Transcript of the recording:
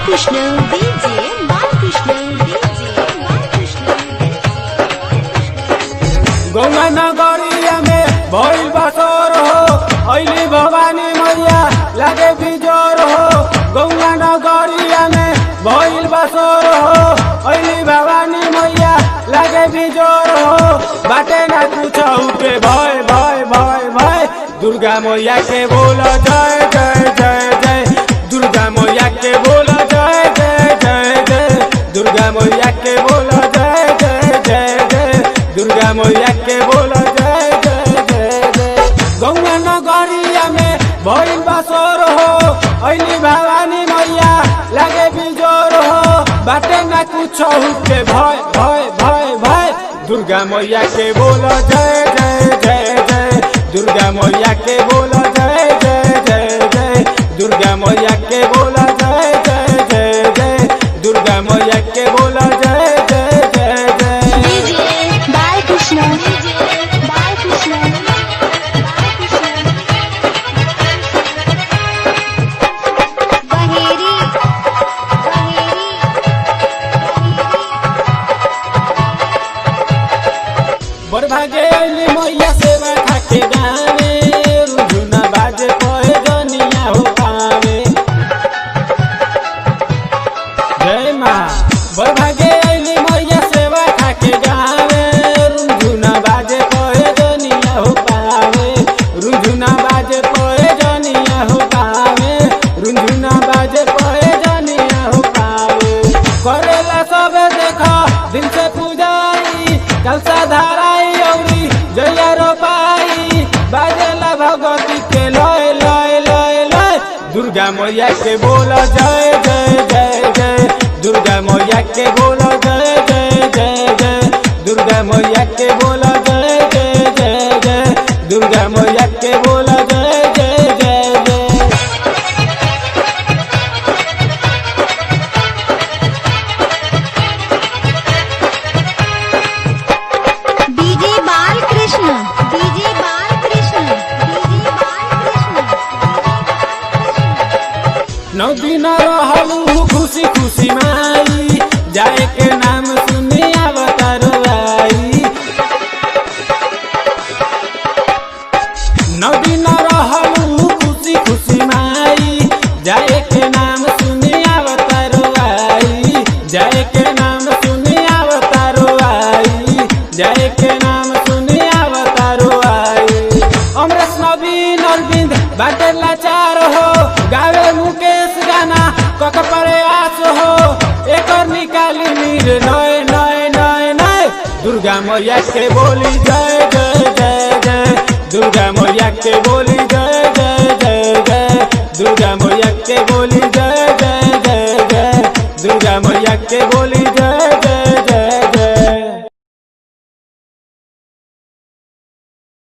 Balkrishna DJ Ganga नगरिया में भइल बसोर हो अइली भवानी मैया लागे बिजोर हो। गंगा नगरिया में भइल बसोर हो अइली भवानी मैया लागे बिजोर हो। बाटे ना कुछ के भय भय भय भय दुर्गा मैया के बोल जय जय जय जय। दुर्गा मैया के बोल जय जय जय जय। दुर्गा मैया के बोल जय जय जय जय। दुर्गा मैया के बोल जय जय जय जय। गंगा नगरिया में भइल बसोर हो अइली भवानी मैया लागे बिजोर हो। बाटे ना कुछ के भय भय भय भय दुर्गा मैया के बोल जय जय जय जय। दुर्गा मैया के बोल जय जय जय जय। दुर्गा मैया के बोल जय जय जय जय। दुर्गा मैया के बोल जय जय जय जय। डीजे बालकृष्ण बड़ भागे अइली मैया सेवा खाके गावे रुझुना बाजे पहे जनिया हो पावे। जय माँ बड़ भागे अइली मैया सेवा खाके गावे रुझुना बाजे पहे जनिया हो पावे। रुझुना बाजे पहे जनिया हो पावे। रुझुना बाजे पहे जनिया हो पावे। करेला सब देखा दिल से पूजाई कलसा धाराई औरी जया रोपाई। बाजेला भगवती के लय लय लय लय दुर्गा मैया के बोल जय जय जय जय। दुर्गा मैया के बोल जय जय जय जय। दुर्गा मैया के बोल जय जय जय जय। दुर्गा मैया के बोल जय जय जय जय। डीजे बालकृष्ण नौ दिन रहलू खुशी खुशी माई जाए के नाम सुनी अवतारो आई। नौ दिन रहलू खुशी खुशी माई जाए के नाम सुनी अवतारो आई। जाए के नाम सुनी अवतारो आई। जाए के नाम सुनी अवतारो आई। अमरेश नवीन अरविंद बाटे लाचार हो गावे मुकेश गाना कक परे आस हो। एक निकाली मीर नय नय नय नय दुर्गा मैया के बोली जय जय जय जय। दुर्गा मैया के बोली जय जय जय जय। दुर्गा मैया के बोली